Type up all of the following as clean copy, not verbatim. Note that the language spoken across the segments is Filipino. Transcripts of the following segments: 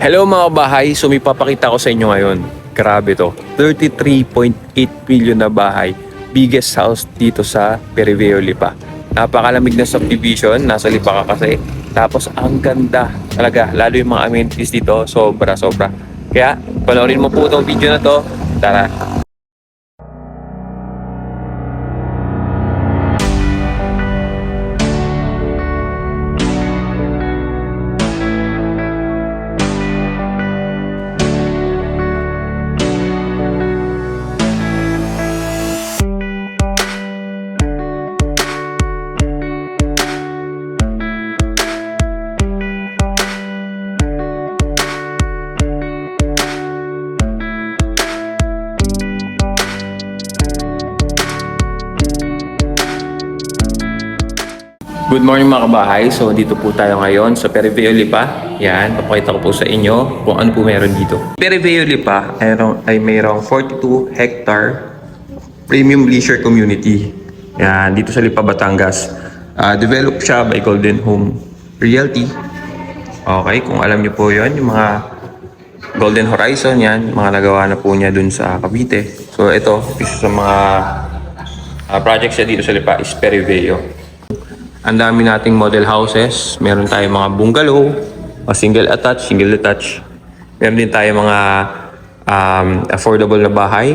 Hello mga bahay, so may papakita ko sa inyo ngayon. Grabe to, 33.8 billion na bahay. Biggest house dito sa Periveo, Lipa. Napakalamig na subdivision, nasa Lipa ka kasi. Tapos ang ganda talaga, lalo yung mga amenities dito, sobra. Kaya panoorin mo po itong video na to. Tara! Good morning mga kabahay. So dito po tayo ngayon sa Periveo, Lipa. Yan, papakita ko po sa inyo kung ano po meron dito. Periveo, Lipa ay mayroong 42 hectare premium leisure community. Yan, dito sa Lipa, Batangas. Developed siya by Golden Home Realty. Okay, kung alam niyo po yon, yung mga Golden Horizon yan, mga nagawa na po niya dun sa Cavite. So ito, isa sa mga projects siya dito sa Lipa is Periveo. Ang dami nating model houses. Meron tayong mga bungalow, o single attached, single detached. Meron din tayong mga affordable na bahay,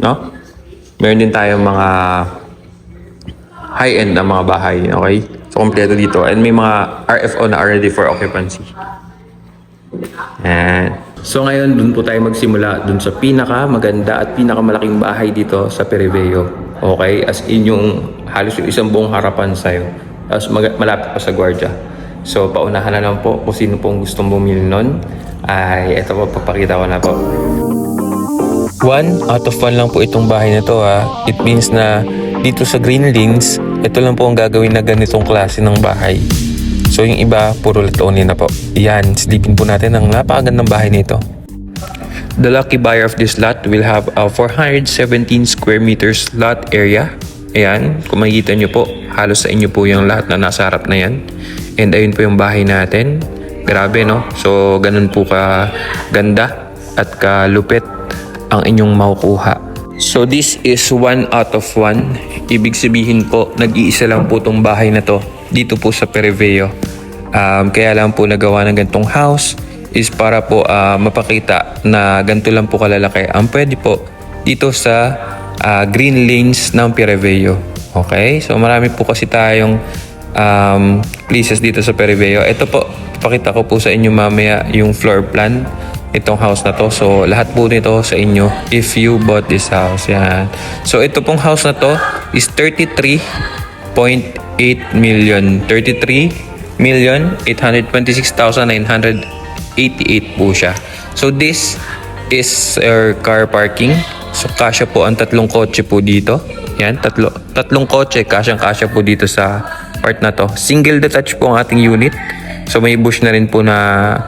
no? Meron din tayong mga high-end na mga bahay, okay? So, kompleto dito. And may mga RFO na ready for occupancy. And so, ngayon, dun po tayo magsimula dun sa pinaka maganda at pinakamalaking bahay dito sa Periveo. Okay? As in yung halos yung isang buong harapan sa'yo. Tapos malapit pa sa gwardiya. So, paunahan na lang po kung sino pong gustong bumili nun. Ay, ito po, papakita ko na po. 1 out of 1 lang po itong bahay na to ha. It means na dito sa Green Links, ito lang po ang gagawin na ganitong klase ng bahay. So, yung iba, puro latoni na po. Yan, silipin po natin ang napakagandang bahay nito. The lucky buyer of this lot will have a 417 square meters lot area. Ayan, kung makikita nyo po, halos sa inyo po yung lahat na nasa harap na yan. And ayun po yung bahay natin. Grabe, no? So, ganun po ka ganda at kalupit ang inyong makukuha. So, this is 1 out of 1. Ibig sabihin po, nag-iisa lang po tong bahay na to dito po sa Periveo. Kaya lang po nagawa ng gantong house is para po mapakita na ganito lang po kalalaki. Ang pwede po dito sa Green Lanes ng Periveo. Okay? So marami po kasi tayong places dito sa Periveo. Ito po, pakita ko po sa inyo mamaya yung floor plan itong house na to. So lahat po nito sa inyo if you bought this house. Yan. So ito pong house na to is 33.8 million. 33,826,988 po siya. So this is our car parking. So, kasya po ang tatlong kotse po dito. Yan, tatlong kotse, kasyang-kasya po dito sa part na to. Single detached po ang ating unit. So, may bush na rin po na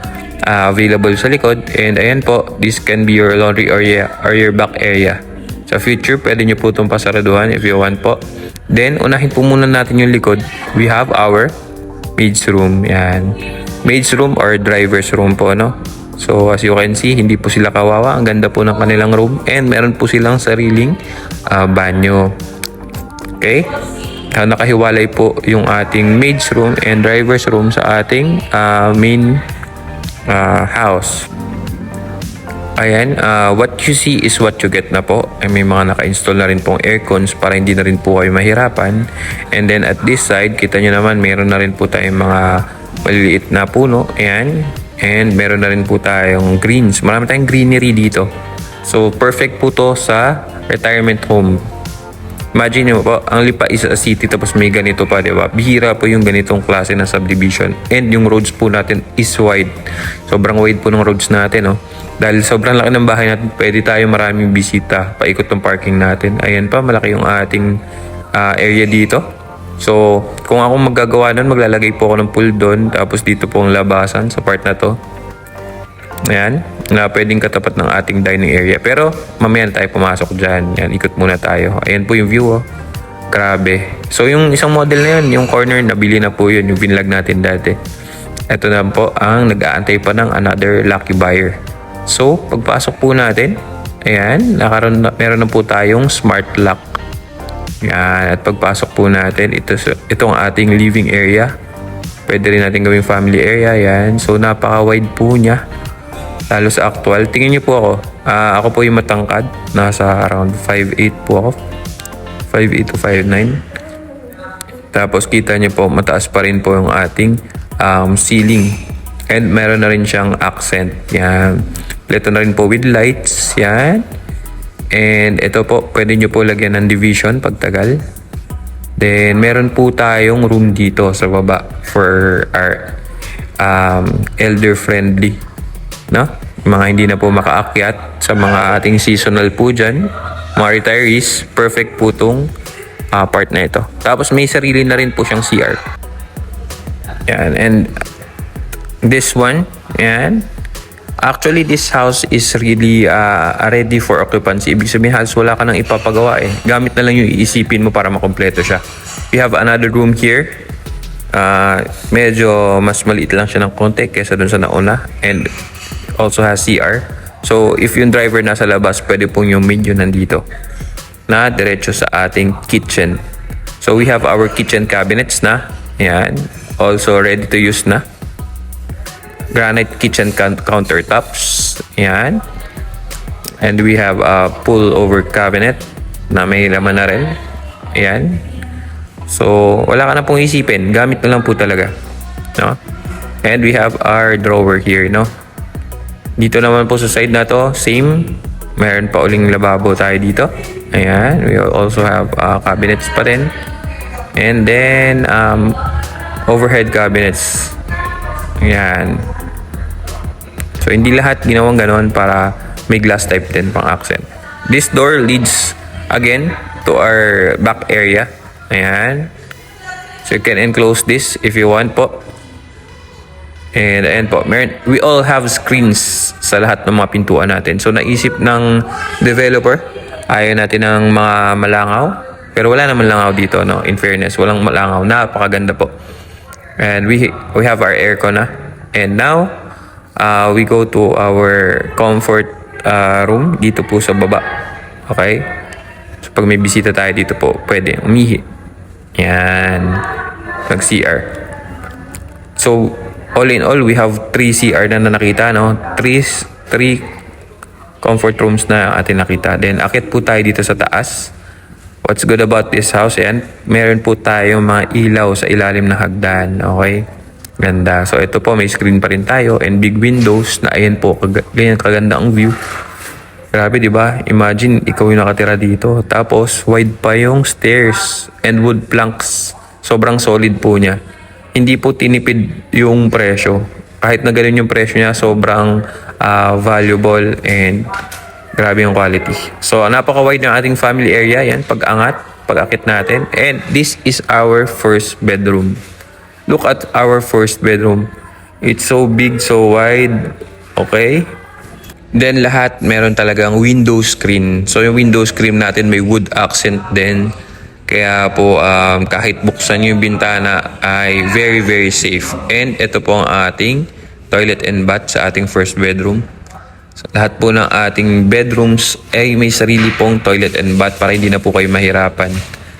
available sa likod. And ayan po, this can be your laundry area or your back area. Sa future, pwede nyo po itong pasaraduhan if you want po. Then, unahin po muna natin yung likod. We have our maid's room. Yan. Maid's room or driver's room po, no? So as you can see, hindi po sila kawawa. Ang ganda po ng kanilang room. And meron po silang sariling banyo. Okay? Nakahiwalay po yung ating maid's room and driver's room sa ating main house. Ayan, what you see is what you get na po. Ay, may mga naka-install na rin pong aircons para hindi na rin po kayo mahirapan. And then at this side, kita nyo naman, meron na rin po tayong mga maliliit na puno. Ayan. And meron na rin po tayong greens. Marami tayong greenery dito. So, perfect po to sa retirement home. Imagine nyo po, ang Lipa is a city tapos may ganito pa, di ba? Bihira po yung ganitong klase na subdivision. And yung roads po natin is wide. Sobrang wide po ng roads natin, no? Dahil sobrang laki ng bahay natin, pwede tayo maraming bisita. Paikot ng parking natin. Ayan pa, malaki yung ating area dito. So, kung ako maggagawa nun, maglalagay po ako ng pool doon. Tapos dito po ang labasan sa part na to. Ayan, na pwedeng katapat ng ating dining area. Pero, mamaya na tayo pumasok dyan. Yan, ikot muna tayo. Ayan po yung view, oh. Grabe. So, yung isang model na yun, yung corner, nabili na po yun. Yung binlag natin dati. ito na po ang nag-aantay pa ng another lucky buyer. So, pagpasok po natin, ayan, meron na po tayong smart lock. Yan, at pagpasok po natin, itong ating living area. Pwede rin natin gawing family area, yan. So, napaka-wide po niya. Lalo sa actual. Tingnan niyo po ako. Ako po yung matangkad. Nasa around 5'8 po ako. 5'8 to 5'9. Tapos, kita niyo po, mataas pa rin po yung ating ceiling. And meron na rin siyang accent. Yan. Ito na rin po with lights. Yan. And ito po, pwede nyo po lagyan ng division pagtagal. Then, meron po tayong room dito sa baba for our elder friendly. No? Mga hindi na po makaakyat sa mga ating seasonal po dyan. Mga retirees, perfect po itong part na ito. Tapos may sarili na rin po siyang CR. Yan. And this one, yan. Actually, this house is really ready for occupancy. Ibig sabihin, halos wala ka nang ipapagawa eh. Gamit na lang yung iisipin mo para makompleto siya. We have another room here. Medyo mas maliit lang siya ng konti kaysa dun sa nauna. And also has CR. So, if yung driver nasa labas, pwede pong yung mid yun nandito. Na diretso sa ating kitchen. So, we have our kitchen cabinets na. Yan. Also, ready to use na. Granite kitchen countertops. Yan. And we have a pull-over cabinet na may laman na rin. Yan. So, wala ka na pong isipin. Gamit na lang po talaga. No? And we have our drawer here, no? Dito naman po sa side na to, same. Meron pa uling lababo tayo dito. Ayan. We also have cabinets pa rin. And then, overhead cabinets. Ayan. So, hindi lahat ginawang ganon para may glass type din pang accent. This door leads again to our back area. Ayan. So, you can enclose this if you want po. And ayan po, we all have screens sa lahat ng mga pintuan natin. So, naisip ng developer, ayaw natin ng mga malangaw. Pero wala naman langaw dito, no? In fairness, walang malangaw. Napakaganda po. And we have our aircon na. And now, we go to our comfort room dito po sa baba. Okay? So, pag may bisita tayo dito po, pwede umihi. Yan. Mag-CR. So, all in all, we have 3 CR na nakita, no? 3 comfort rooms na atin nakita. Then, akit po tayo dito sa taas. What's good about this house? Yan, meron po tayong mga ilaw sa ilalim ng hagdan. Okay? Ganda. So, ito po, may screen pa rin tayo and big windows na ayan po, ganyan kaganda ang view. Grabe, di ba? Imagine, ikaw yung nakatira dito. Tapos, wide pa yung stairs and wood planks. Sobrang solid po niya. Hindi po tinipid yung presyo. Kahit na ganun yung presyo niya, sobrang valuable and grabe yung quality. So, napaka-wide ng ating family area. Yan, pag-angat, pag-akit natin. And this is our first bedroom. Look at our first bedroom. It's so big, so wide. Okay? Then lahat meron talagang window screen. So yung window screen natin may wood accent din. Kaya po kahit buksan yung bintana ay very very safe. And ito po ang ating toilet and bath sa ating first bedroom. So, lahat po ng ating bedrooms ay may sarili pong toilet and bath para hindi na po kayo mahirapan.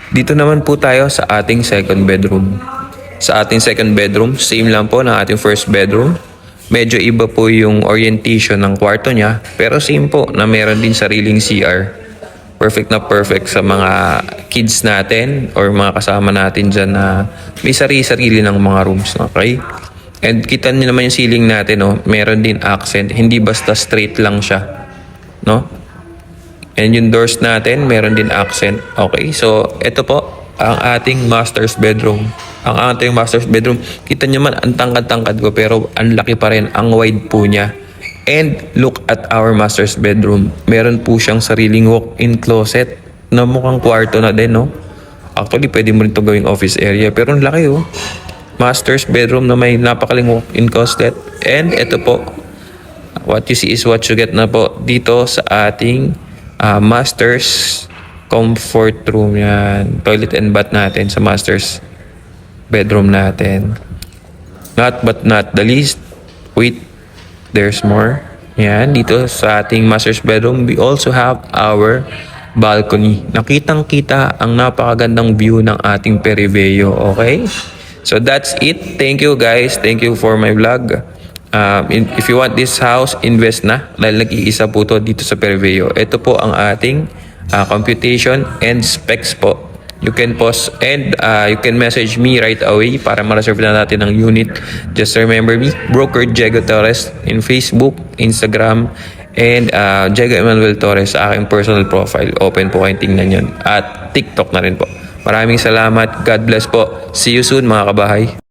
Dito naman po tayo sa ating second bedroom. Sa ating second bedroom, same lang po ng ating first bedroom. Medyo iba po yung orientation ng kwarto niya, pero same po na meron din sariling CR. Perfect na perfect sa mga kids natin or mga kasama natin dyan na may sarili-sarili ng mga rooms. Okay? And kita niyo naman yung ceiling natin, no? Meron din accent, hindi basta straight lang siya. No? And yung doors natin, meron din accent. Okay, so ito po ang ating master's bedroom. Ang ating master's bedroom, kita nyo man, ang tangkad-tangkad ko pero ang laki pa rin, ang wide po niya. And look at our master's bedroom. Meron po siyang sariling walk-in closet na mukhang kwarto na din, no? Actually, pwede mo rin ito gawing office area pero ang laki, oh. Master's bedroom na may napakaling walk-in closet. And ito po, what you see is what you get na po dito sa ating master's comfort room. Yan, toilet and bath natin sa master's bedroom natin. Last but not the least, wait, there's more. Yan, dito sa ating master's bedroom, we also have our balcony. Nakitang-kita ang napakagandang view ng ating Peribeo, okay? So that's it. Thank you guys. Thank you for my vlog. If you want this house, invest na. Dahil nag-iisa po to dito sa Peribeo. Ito po ang ating computation and specs po. You can pause and you can message me right away para ma-reserve na natin ang unit. Just remember me, Broker Diego Torres in Facebook, Instagram, and Diego Emmanuel Torres sa aking personal profile. Open po kayong tingnan yan. At TikTok na rin po. Maraming salamat. God bless po. See you soon mga kabahay.